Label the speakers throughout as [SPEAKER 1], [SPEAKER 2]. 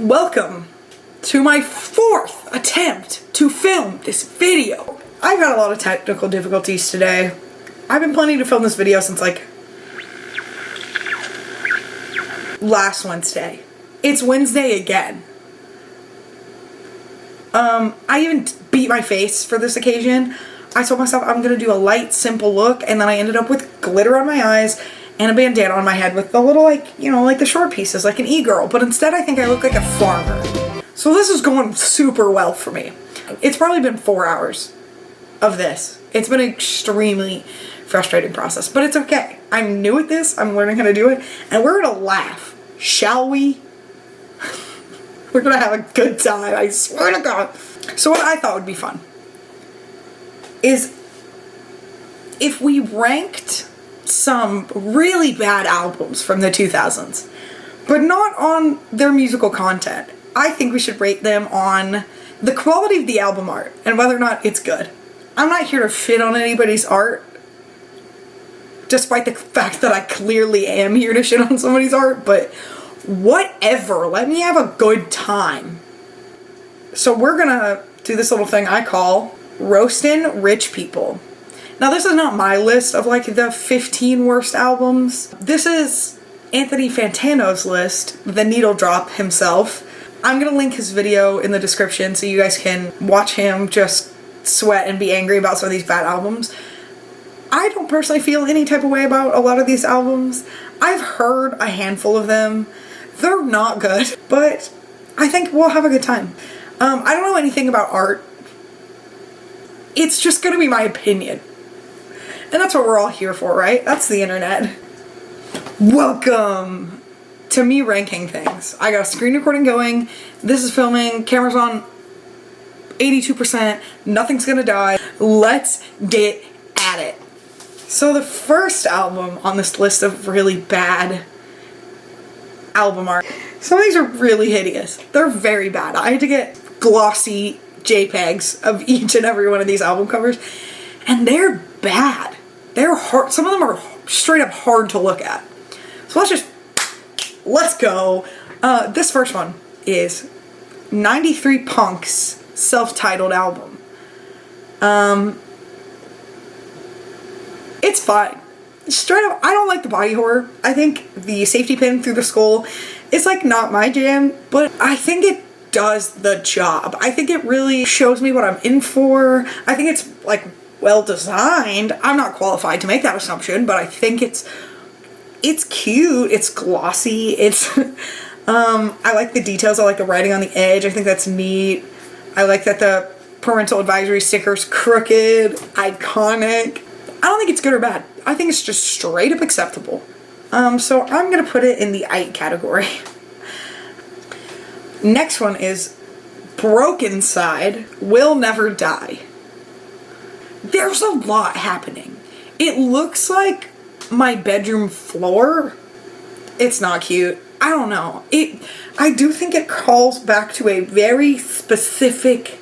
[SPEAKER 1] Welcome to my fourth attempt to film this video. I've had a lot of technical difficulties today. I've been planning to film this video since like last Wednesday. It's Wednesday again. I even beat my face for this occasion. I told myself I'm gonna do a light, simple look, and then I ended up with glitter on my eyes and a bandana on my head with the little, like, you know, like the short pieces, like an e-girl. But instead I think I look like a farmer. So this is going super well for me. It's probably been 4 hours of this. It's been an extremely frustrating process, but it's okay. I'm new at this, I'm learning how to do it, and we're gonna laugh, shall we? We're gonna have a good time, I swear to God. So what I thought would be fun is if we ranked some really bad albums from the 2000s, but not on their musical content. I think we should rate them on the quality of the album art and whether or not it's good. I'm not here to shit on anybody's art, despite the fact that I clearly am here to shit on somebody's art, but whatever, let me have a good time. So we're gonna do this little thing I call roasting rich people. Now this is not my list of like the 15 worst albums. This is Anthony Fantano's list, The Needle Drop himself. I'm gonna link his video in the description so you guys can watch him just sweat and be angry about some of these bad albums. I don't personally feel any type of way about a lot of these albums. I've heard a handful of them. They're not good, but I think we'll have a good time. I don't know anything about art. It's just gonna be my opinion. And that's what we're all here for, right? That's the internet. Welcome to me ranking things. I got a screen recording going. This is filming. Camera's on 82%. Nothing's gonna die. Let's get at it. So the first album on this list of really bad album art. Some of these are really hideous. They're very bad. I had to get glossy JPEGs of each and every one of these album covers, and they're bad. They're hard. Some of them are straight up hard to look at. So let's go. This first one is 93 Punk's self-titled album. It's fine. Straight up, I don't like the body horror. I think the safety pin through the skull is like not my jam, but I think it does the job. I think it really shows me what I'm in for. I think it's like well designed. I'm not qualified to make that assumption, but I think it's cute, it's glossy, it's I like the details, I like the writing on the edge, I think that's neat. I like that the parental advisory sticker's crooked, iconic. I don't think it's good or bad. I think it's just straight up acceptable. So I'm gonna put it in the "ite" category. Next one is Broken Side, Will Never Die. There's a lot happening. It looks like my bedroom floor. It's not cute. I don't know. I do think it calls back to a very specific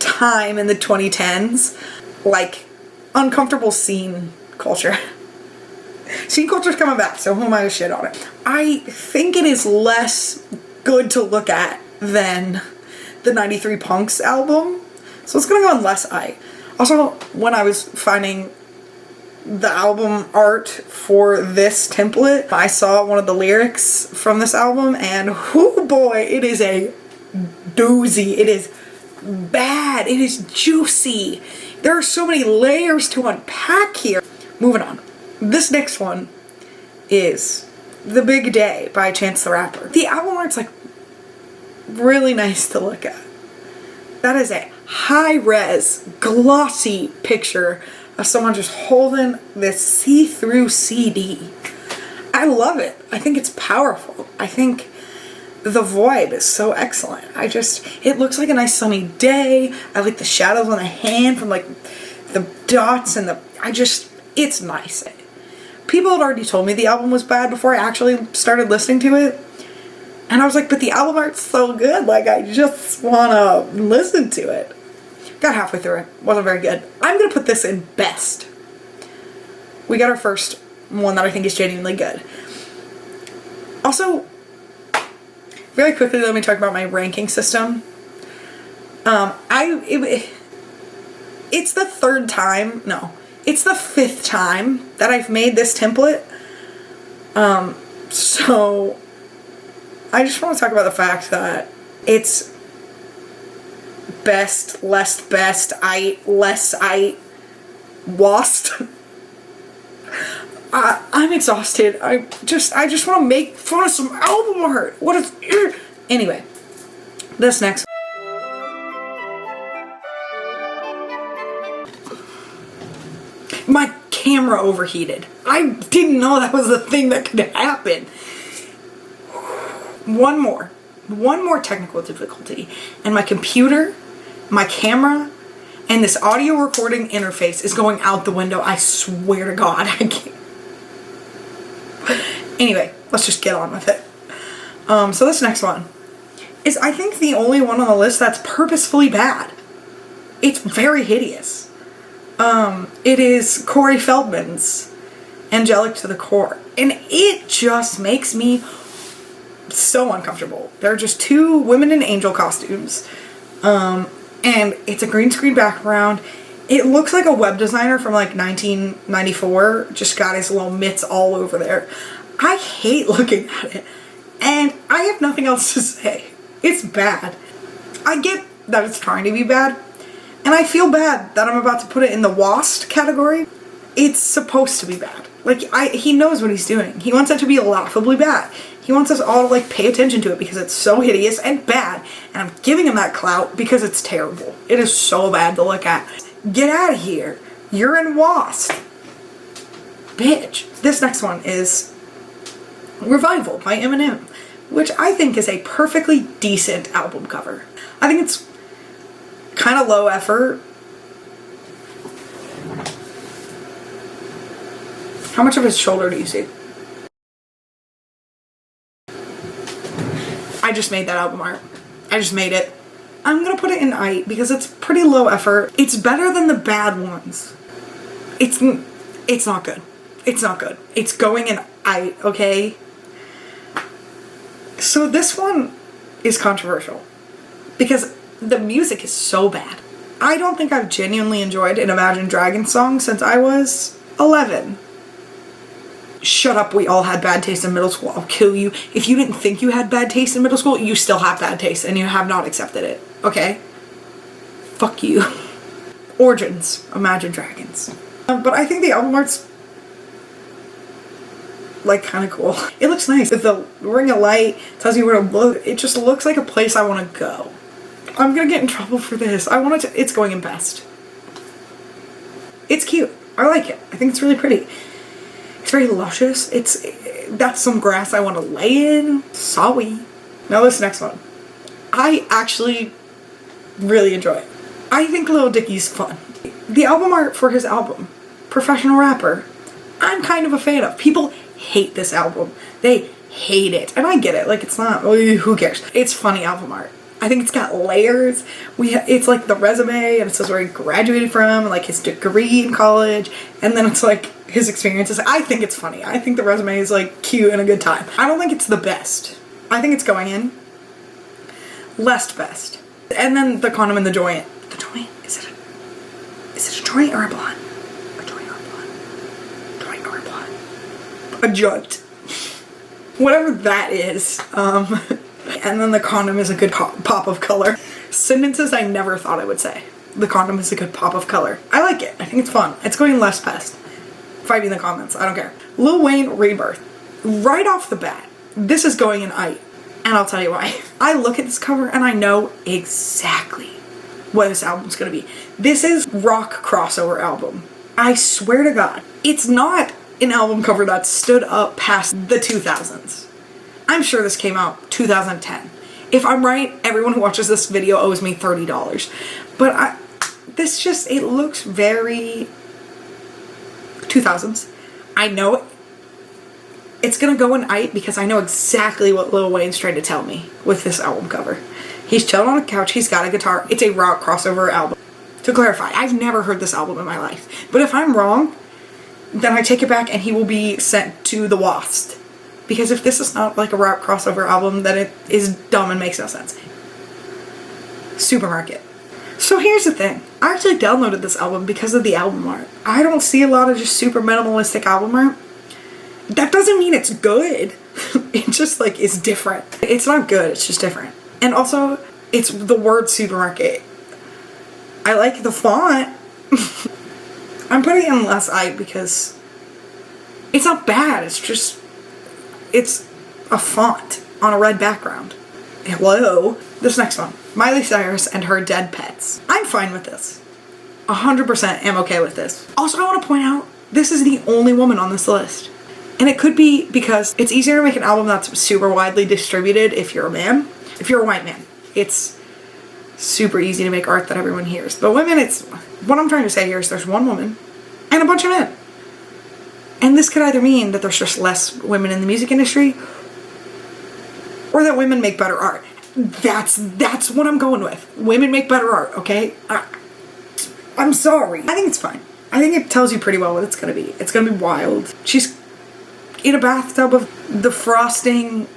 [SPEAKER 1] time in the 2010s, like uncomfortable scene culture. Scene culture's coming back, so who am I to shit on it? I think it is less good to look at than the 93 Punks album, so it's gonna go on less eye. Also, when I was finding the album art for this template, I saw one of the lyrics from this album, and whoo boy, it is a doozy. It is bad. It is juicy. There are so many layers to unpack here. Moving on. This next one is The Big Day by Chance the Rapper. The album art's like really nice to look at. That is a high-res, glossy picture of someone just holding this see-through CD. I love it. I think it's powerful. I think the vibe is so excellent. It looks like a nice sunny day. I like the shadows on the hand from like the dots and it's nice. People had already told me the album was bad before I actually started listening to it. And I was like, but the album art's so good, like I just wanna listen to it. Got halfway through it, wasn't very good. I'm gonna put this in best. We got our first one that I think is genuinely good. Also, Very quickly, let me talk about my ranking system. It's the it's the 5th time that I've made this template. So I just want to talk about the fact that it's best, less best, less, lost. I'm exhausted. I just want to make fun of some album art. What is... Anyway, this next... My camera overheated. I didn't know that was a thing that could happen. One more technical difficulty, and my computer, my camera, and this audio recording interface is going out the window. I swear to God, I can't. Anyway, let's just get on with it. So this next one is, I think, the only one on the list that's purposefully bad. It's very hideous. It is Corey Feldman's Angelic to the Core, and it just makes me so uncomfortable. There are just 2 women in angel costumes, and it's a green screen background. It looks like a web designer from like 1994 just got his little mitts all over there. I hate looking at it, and I have nothing else to say. It's bad. I get that it's trying to be bad, and I feel bad that I'm about to put it in the worst category. It's supposed to be bad. Like, he knows what he's doing. He wants it to be laughably bad. He wants us all to, like, pay attention to it because it's so hideous and bad. And I'm giving him that clout because it's terrible. It is so bad to look at. Get out of here. You're in Wasp. Bitch. This next one is Revival by Eminem, which I think is a perfectly decent album cover. I think it's kind of low effort. How much of his shoulder do you see? I just made that album art. I just made it. I'm gonna put it in I because it's pretty low effort. It's better than the bad ones. It's not good. It's not good. It's going in I, okay? So this one is controversial because the music is so bad. I don't think I've genuinely enjoyed an Imagine Dragons song since I was 11. Shut up, we all had bad taste in middle school. I'll kill you. If you didn't think you had bad taste in middle school, you still have bad taste and you have not accepted it. Okay? Fuck you. Origins, Imagine Dragons. But I think the album art's like kind of cool. It looks nice. With the ring of light, tells you where to look. It just looks like a place I want to go. I'm gonna get in trouble for this. It's going in best. It's cute. I like it. I think it's really pretty. It's very luscious. That's some grass I want to lay in. Sorry. Now this next one. I actually really enjoy it. I think Lil Dicky's fun. The album art for his album, Professional Rapper, I'm kind of a fan of. People hate this album. They hate it. And I get it. Like, it's not, who cares? It's funny album art. I think it's got layers. It's like the resume, and it says where he graduated from, and like his degree in college, and then it's like his experiences. I think it's funny. I think the resume is like cute and a good time. I don't think it's the best. I think it's going in less best. And then the condom and the joint. The joint? Is it a joint or a blunt? A joint or a blunt? Joint or a blunt? A joint. Whatever that is. And then the condom is a good pop of color. Sentences I never thought I would say. The condom is a good pop of color. I like it. I think it's fun. It's going less best. Fight me in the comments. I don't care. Lil Wayne Rebirth. Right off the bat, this is going in I. And I'll tell you why. I look at this cover and I know exactly what this album's gonna be. This is rock crossover album. I swear to God. It's not an album cover that stood up past the 2000s. I'm sure this came out 2010. If I'm right, everyone who watches this video owes me $30. But it looks very 2000s. I know it's gonna go in I because I know exactly what Lil Wayne's trying to tell me with this album cover. He's chilling on a couch, he's got a guitar, it's a rock crossover album. To clarify, I've never heard this album in my life. But if I'm wrong, then I take it back and he will be sent to the Wasp. Because if this is not like a rap crossover album, then it is dumb and makes no sense. Supermarket. So here's the thing. I actually downloaded this album because of the album art. I don't see a lot of just super minimalistic album art. That doesn't mean it's good. It just like is different. It's not good, it's just different. And also, it's the word supermarket. I like the font. I'm putting in less I because it's not bad, it's a font on a red background. Hello. This next one. Miley Cyrus and her dead pets. I'm fine with this. 100% am okay with this. Also, I want to point out, this is the only woman on this list. And it could be because it's easier to make an album that's super widely distributed if you're a man. If you're a white man, it's super easy to make art that everyone hears. But women, what I'm trying to say here is there's one woman and a bunch of men. And this could either mean that there's just less women in the music industry or that women make better art. That's what I'm going with. Women make better art, okay? I'm sorry. I think it's fine. I think it tells you pretty well what it's gonna be. It's gonna be wild. She's in a bathtub of the frosting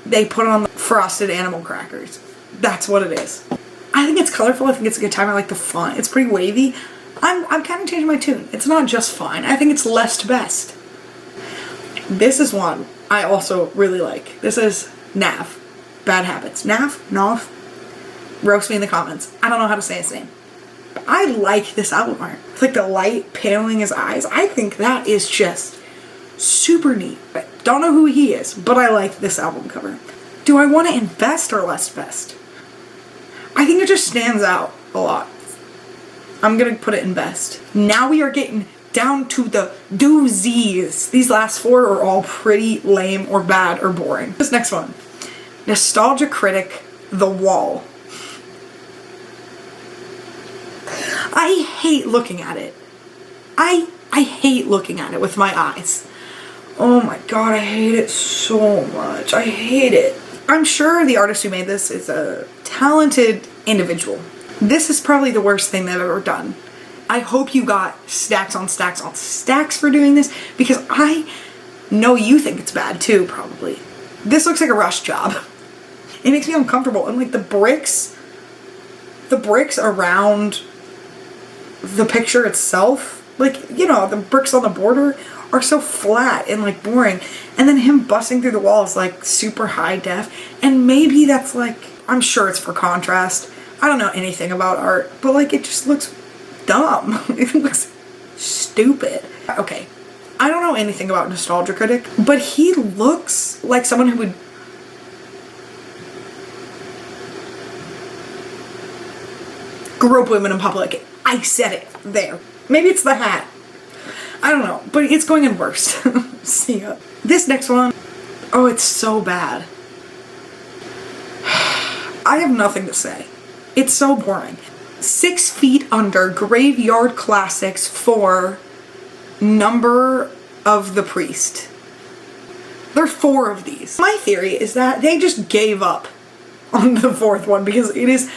[SPEAKER 1] they put on the frosted animal crackers. That's what it is. I think it's colorful. I think it's a good time. I like the font. It's pretty wavy. I'm kind of changing my tune. It's not just fine. I think it's less to best. This is one I also really like. This is Nav. Bad Habits. Nav? Roast me in the comments. I don't know how to say his name. But I like this album art. It's like the light paling his eyes. I think that is just super neat. I don't know who he is, but I like this album cover. Do I want to invest or less best? I think it just stands out a lot. I'm gonna put it in best. Now we are getting down to the doozies. These last four are all pretty lame or bad or boring. This next one. Nostalgia Critic, The Wall. I hate looking at it. I hate looking at it with my eyes. Oh my god, I hate it so much. I hate it. I'm sure the artist who made this is a talented individual. This is probably the worst thing they've ever done. I hope you got stacks on stacks on stacks for doing this, because I know you think it's bad too, probably. This looks like a rush job. It makes me uncomfortable. And like the bricks around the picture itself, like, you know, the bricks on the border are so flat and like boring. And then him busting through the wall is like super high def. And maybe that's like, I'm sure it's for contrast. I don't know anything about art, but like it just looks dumb. It looks stupid. Okay, I don't know anything about Nostalgia Critic, but he looks like someone who would grope women in public. I said it there. Maybe it's the hat. I don't know, but it's going in worse. See ya. This next one, oh, it's so bad. I have nothing to say. It's so boring. 6 Feet Under Graveyard Classics for Number of the Priest. There are 4 of these. My theory is that they just gave up on the 4th one because it is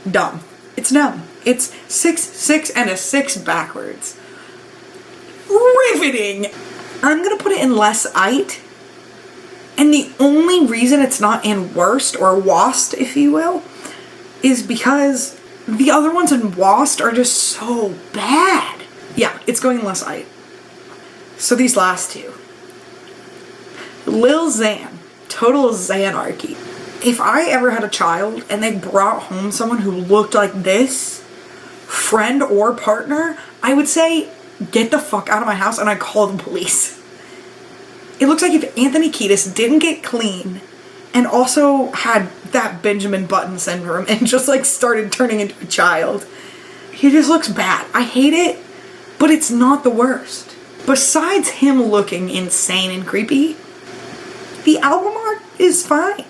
[SPEAKER 1] dumb. It's dumb. It's 6, 6, and a 6 backwards. Riveting! I'm gonna put it in less it. And the only reason it's not in worst or wast, if you will, is because the other ones in wast are just so bad. Yeah, it's going less it. So these last 2. Lil Xan. Total Xanarchy. If I ever had a child and they brought home someone who looked like this, friend or partner, I would say, get the fuck out of my house, and I'd call the police. It looks like if Anthony Kiedis didn't get clean and also had that Benjamin Button syndrome and just like started turning into a child. He just looks bad. I hate it, but it's not the worst. Besides him looking insane and creepy, the album art is fine.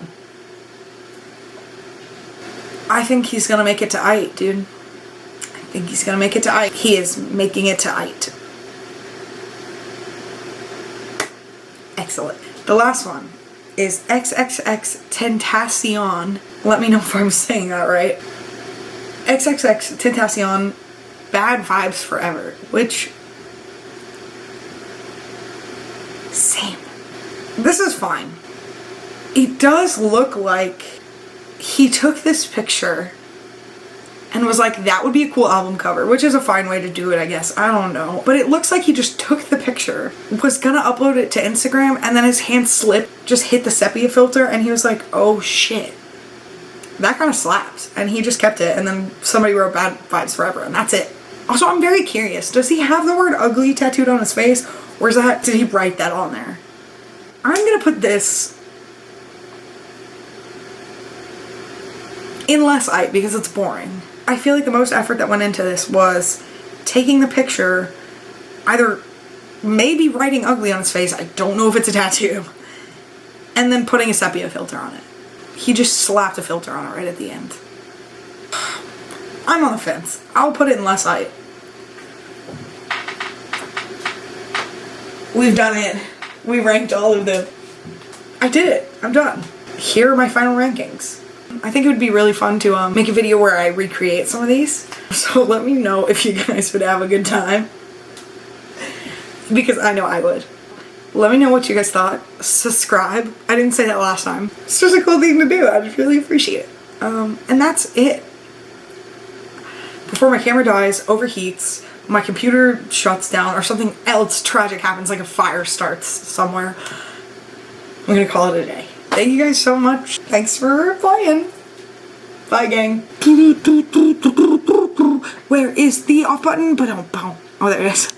[SPEAKER 1] I think he's gonna make it to it, dude. I think he's gonna make it to it. He is making it to it. Excellent. The last one is XXX Tentacion. Let me know if I'm saying that right. XXX Tentacion, Bad Vibes Forever, which, same. This is fine. It does look like he took this picture and was like, that would be a cool album cover, which is a fine way to do it, I guess. I don't know. But it looks like he just took the picture, was gonna upload it to Instagram, and then his hand slipped, just hit the sepia filter, and he was like, oh shit. That kind of slaps. And he just kept it, and then somebody wrote bad vibes forever, and that's it. Also, I'm very curious. Does he have the word ugly tattooed on his face? Or did he write that on there? I'm gonna put this in less light because it's boring. I feel like the most effort that went into this was taking the picture, either maybe writing ugly on his face, I don't know if it's a tattoo, and then putting a sepia filter on it. He just slapped a filter on it right at the end. I'm on the fence. I'll put it in less light. We've done it. We ranked all of them. I did it. I'm done. Here are my final rankings. I think it would be really fun to make a video where I recreate some of these. So let me know if you guys would have a good time. Because I know I would. Let me know what you guys thought. Subscribe. I didn't say that last time. It's just a cool thing to do. I just really appreciate it. And that's it. Before my camera dies, overheats, my computer shuts down, or something else tragic happens, like a fire starts somewhere, I'm gonna call it a day. Thank you guys so much. Thanks for playing. Bye, gang. Where is the off button? Oh, there it is.